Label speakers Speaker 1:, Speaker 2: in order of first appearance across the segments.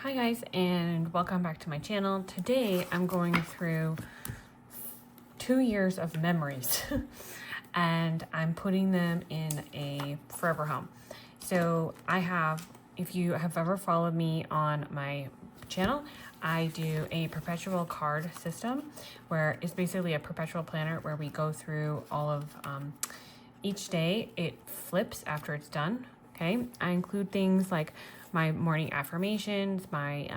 Speaker 1: Hi guys, and welcome back to my channel. Today I'm going through 2 years of memories and I'm putting them in a forever home. So I have, if you have ever followed me on my channel, I do a perpetual card system where it's basically a perpetual planner where we go through all of each day. It flips after it's done. Okay, I include things like my morning affirmations, my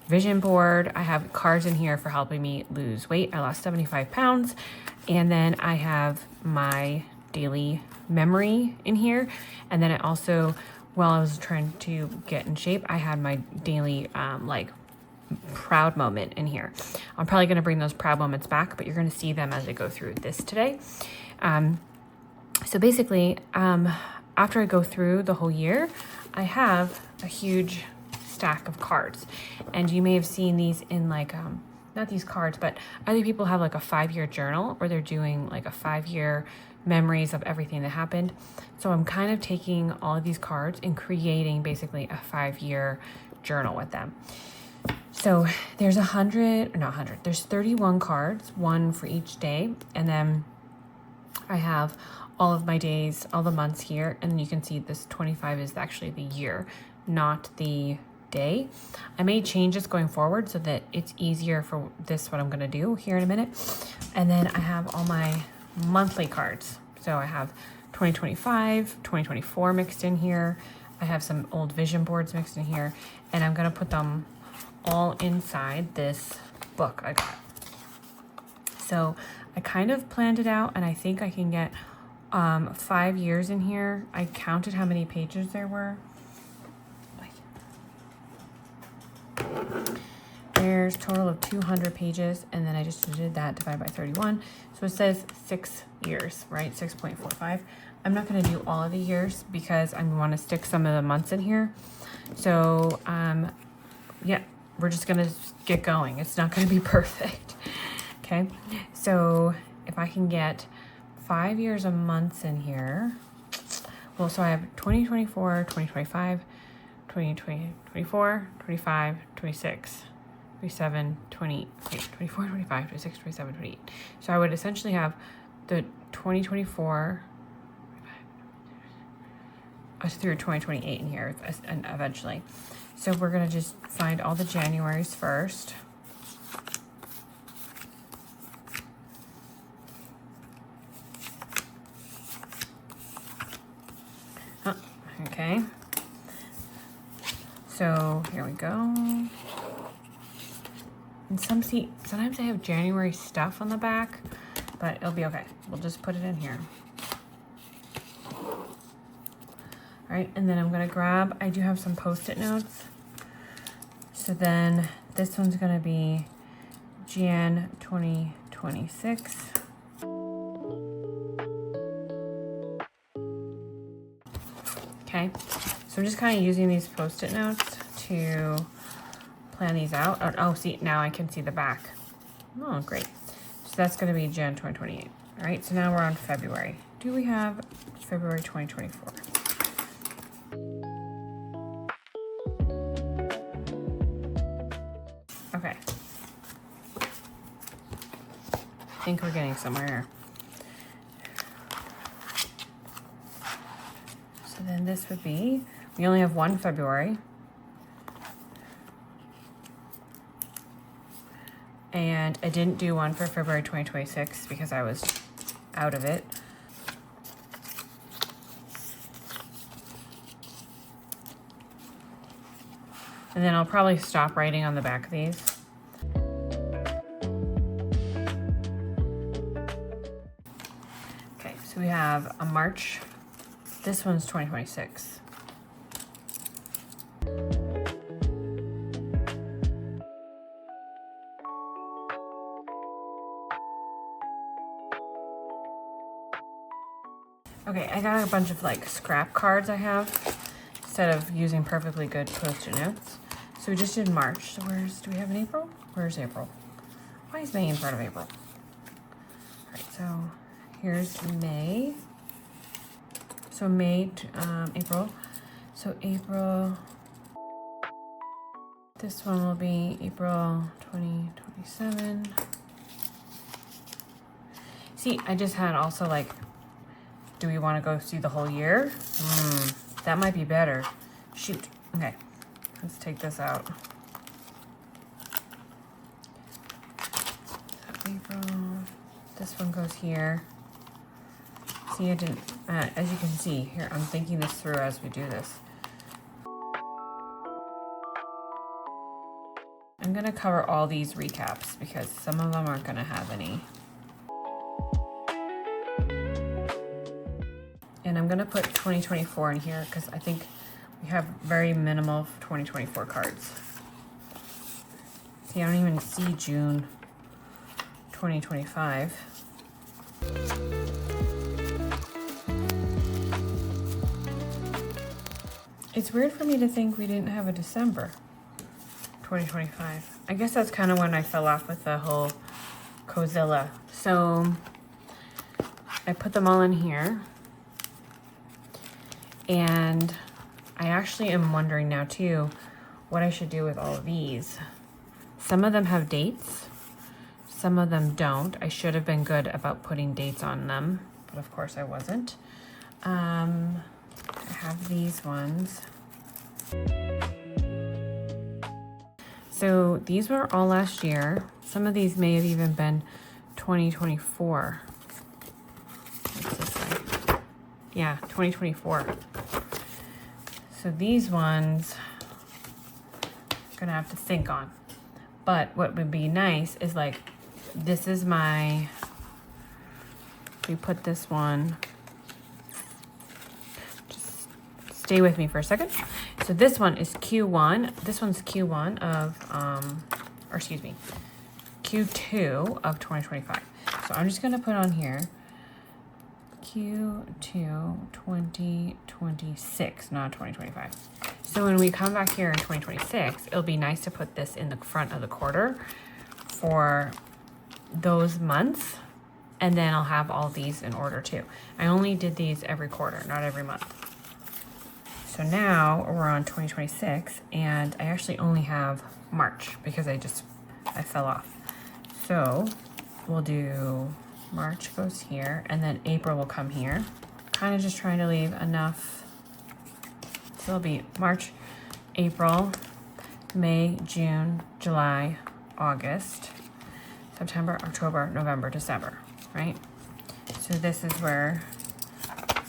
Speaker 1: vision board. I have cards in here for helping me lose weight. I lost 75 pounds. And then I have my daily memory in here. And then I also, while I was trying to get in shape, I had my daily proud moment in here. I'm probably going to bring those proud moments back, but you're going to see them as I go through this today. So basically, after I go through the whole year, I have a huge stack of cards, and you may have seen these in not these cards, but other people have like a 5-year journal where they're doing like a 5-year memories of everything that happened. So I'm kind of taking all of these cards and creating basically a 5-year journal with them. So there's there's 31 cards, one for each day. And then I have all of my days, all the months here. And then you can see this 25 is actually the year, not the day. I may change this going forward so that it's easier for this, what I'm going to do here in a minute. And then I have all my monthly cards. So I have 2025, 2024 mixed in here. I have some old vision boards mixed in here, and I'm going to put them all inside this book I got. So I kind of planned it out, and I think I can get 5 years in here. I counted how many pages there were. There's a total of 200 pages, and then I just did that divided by 31. So it says 6 years, right? 6.45. I'm not going to do all of the years because I want to stick some of the months in here. So yeah, we're just going to get going. It's not going to be perfect. Okay, so if I can get 5 years of months in here, well, so I have 2024, 2025, 2024, 25, 26, 27, 28, 24, 25, 26, 27, 28. So I would essentially have the 2024 through 2028 in here and eventually. So we're going to just find all the Januaries first. Oh, okay. So here we go. And sometimes I have January stuff on the back, but it'll be okay. We'll just put it in here. All right, and then I'm gonna grab, I do have some Post-it notes. So then this one's gonna be Jan 2026. Okay, so I'm just kind of using these Post-it notes to plan these out. Oh, see, now I can see the back. Oh, great. So that's gonna be Jan 2028. All right, so now we're on February. Do we have February 2024? Okay. I think we're getting somewhere here. So then this would be, we only have one February. And I didn't do one for February 2026 because I was out of it. And then I'll probably stop writing on the back of these. Okay, so we have a March. This one's 2026. Okay, I got a bunch of like scrap cards I have instead of using perfectly good Post-it notes. So we just did March. So do we have an April? Where's April? Why is May in front of April? All right, so here's May. So May, April. So April This one will be April 2027. See, I just had also like, do we want to go see the whole year? That might be better. Shoot. Okay, let's take this out. So April, this one goes here. See, I didn't, as you can see here, I'm thinking this through as we do this. I'm gonna cover all these recaps because some of them aren't gonna have any. And I'm gonna put 2024 in here because I think we have very minimal 2024 cards. See, I don't even see June 2025. It's weird for me to think we didn't have a December 2025. I guess that's kind of when I fell off with the whole Cozilla. So I put them all in here. And I actually am wondering now too, what I should do with all of these. Some of them have dates, some of them don't. I should have been good about putting dates on them, but of course I wasn't. I have these ones. So these were all last year. Some of these may have even been 2024. What's this say? Yeah, 2024. So these ones, I'm gonna have to think on. But what would be nice is like, this is my, we put this one, just stay with me for a second. So this one is Q1. This one's Q1 of, or excuse me, Q2 of 2025. So I'm just gonna put on here Q2 2026, not 2025. So when we come back here in 2026, it'll be nice to put this in the front of the quarter for those months, and then I'll have all these in order too. I only did these every quarter, not every month. So now we're on 2026, and I actually only have March because I fell off. So we'll do March goes here, and then April will come here. Kind of just trying to leave enough. So it'll be March, April, May, June, July, August, September, October, November, December, right? So this is where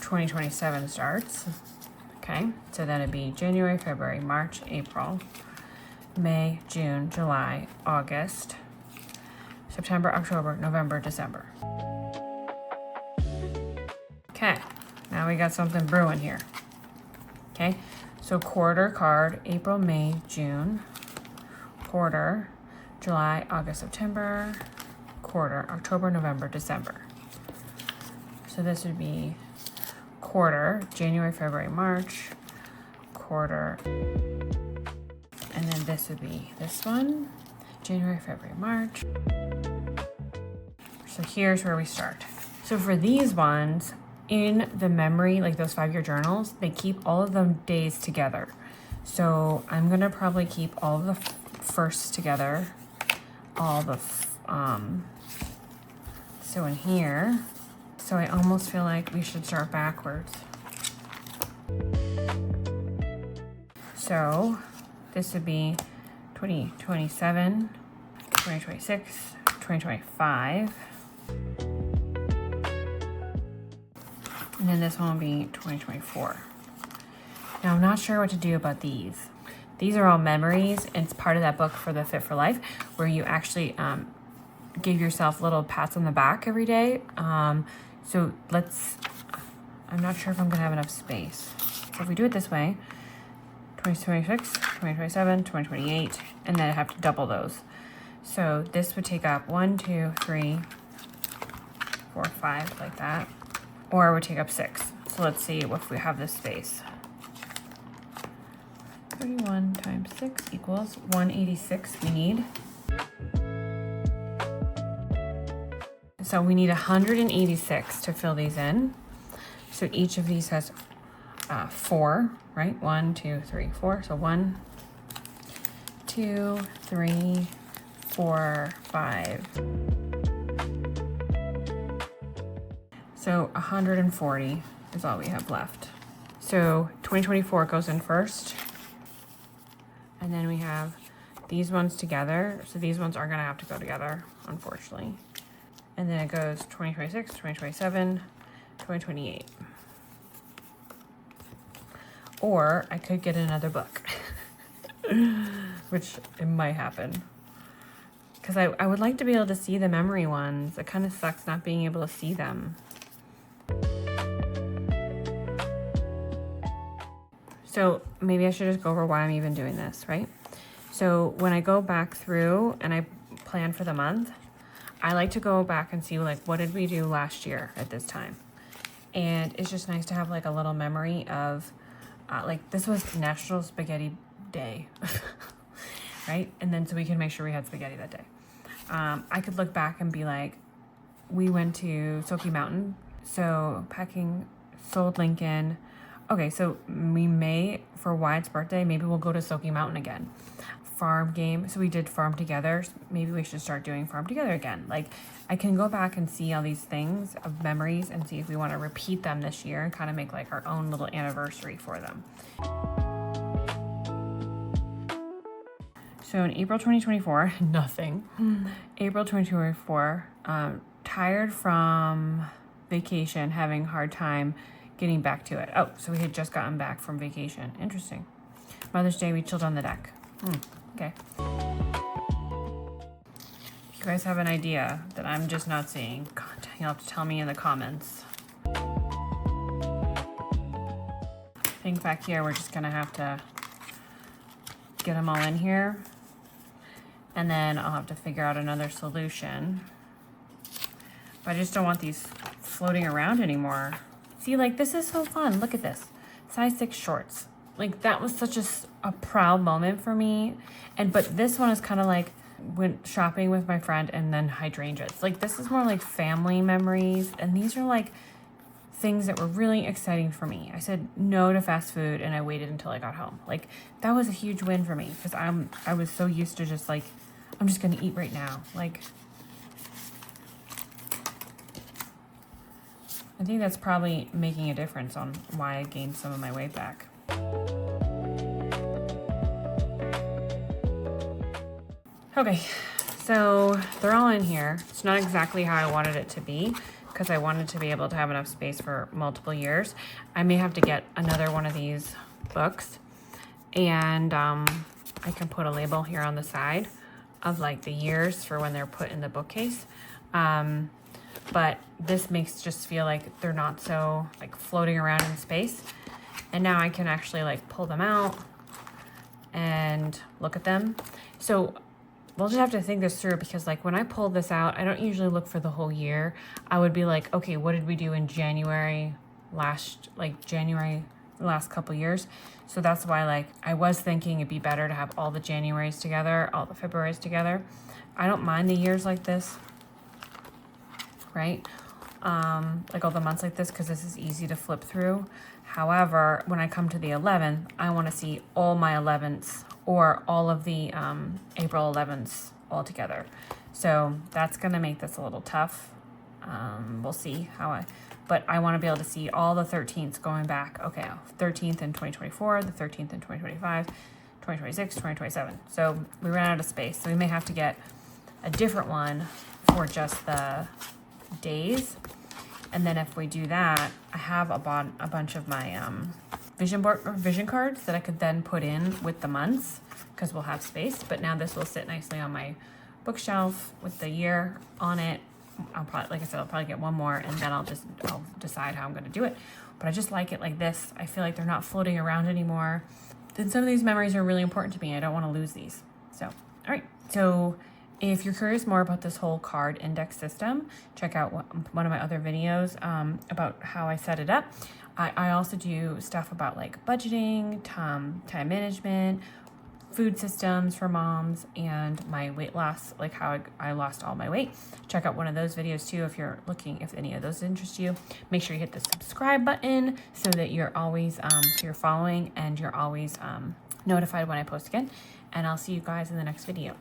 Speaker 1: 2027 starts. Okay, so then it'd be January, February, March, April, May, June, July, August, September, October, November, December. Okay, now we got something brewing here. Okay, so quarter card, April, May, June, quarter, July, August, September, quarter, October, November, December. So this would be quarter, January, February, March, quarter, and then this would be this one, January, February, March. So here's where we start. So for these ones, in the memory, like those 5-year journals, they keep all of them days together. So I'm gonna probably keep all of the firsts together, all the, so in here, so I almost feel like we should start backwards. So this would be 2027, 2026, 2025. And then this one will be 2024. Now I'm not sure what to do about these. These are all memories, and it's part of that book for the Fit for Life, where you actually give yourself little pats on the back every day. So I'm not sure if I'm gonna have enough space. So if we do it this way, 2026, 2027, 2028, and then I have to double those. So this would take up 1, 2, 3, 4, 5, like that. Or it would take up 6. So let's see if we have this space. 31 times 6 equals 186 we need. So we need 186 to fill these in. So each of these has 4, right? 1, 2, 3, 4. So 1, 2, 3, 4, 5. So 140 is all we have left. So 2024 goes in first. And then we have these ones together. So these ones are gonna have to go together, unfortunately. And then it goes 2026, 2027, 2028. Or I could get another book, which it might happen. Because I would like to be able to see the memory ones. It kind of sucks not being able to see them. So maybe I should just go over why I'm even doing this, right? So when I go back through and I plan for the month, I like to go back and see like, what did we do last year at this time? And it's just nice to have like a little memory of, like this was National Spaghetti Day, right? And then so we can make sure we had spaghetti that day. I could look back and be like, we went to Soaky Mountain. So packing, sold Lincoln. Okay, so we may, for Wyatt's birthday, maybe we'll go to Soaky Mountain again. Farm game, so we did farm together. Maybe we should start doing farm together again. Like I can go back and see all these things of memories and see if we want to repeat them this year and kind of make like our own little anniversary for them. So in April 2024, nothing. April 2024, tired from vacation, having a hard time getting back to it. Oh, so we had just gotten back from vacation. Interesting. Mother's Day, we chilled on the deck. Okay. If you guys have an idea that I'm just not seeing, God, you'll have to tell me in the comments. I think back here, we're just gonna have to get them all in here. And then I'll have to figure out another solution. But I just don't want these floating around anymore. See, like this is so fun. Look at this. Size 6 shorts. Like that was such a proud moment for me. But this one is kind of like went shopping with my friend and then hydrangeas. Like this is more like family memories. And these are like things that were really exciting for me. I said no to fast food and I waited until I got home. Like that was a huge win for me because I was so used to just like, I'm just gonna eat right now. Like I think that's probably making a difference on why I gained some of my weight back. Okay, so they're all in here. It's not exactly how I wanted it to be because I wanted to be able to have enough space for multiple years. I may have to get another one of these books and I can put a label here on the side of like the years for when they're put in the bookcase. But this makes just feel like they're not so like floating around in space. And now I can actually like pull them out and look at them. So we'll just have to think this through because like when I pull this out, I don't usually look for the whole year. I would be like, okay, what did we do in January the last couple years? So that's why like I was thinking it'd be better to have all the Januarys together, all the Februarys together. I don't mind the years like this, right? Like all the months like this because this is easy to flip through. However, when I come to the 11th, I want to see all my 11ths or all of the April 11ths all together. So that's going to make this a little tough. We'll see but I want to be able to see all the 13ths going back. Okay, 13th in 2024, the 13th in 2025, 2026, 2027. So we ran out of space. So we may have to get a different one for just the days. And then if we do that, I have a bunch of my vision cards that I could then put in with the months because we'll have space. But now this will sit nicely on my bookshelf with the year on it. I'll probably, like I said, I'll probably get one more and then I'll decide how I'm going to do it. But I just like it like this. I feel like they're not floating around anymore. Then some of these memories are really important to me. I don't want to lose these. So, all right. So if you're curious more about this whole card index system, check out one of my other videos about how I set it up. I also do stuff about like budgeting, time management, food systems for moms, and my weight loss, like how I lost all my weight. Check out one of those videos too if you're looking, if any of those interest you. Make sure you hit the subscribe button so that you're always, you're following and you're always notified when I post again. And I'll see you guys in the next video.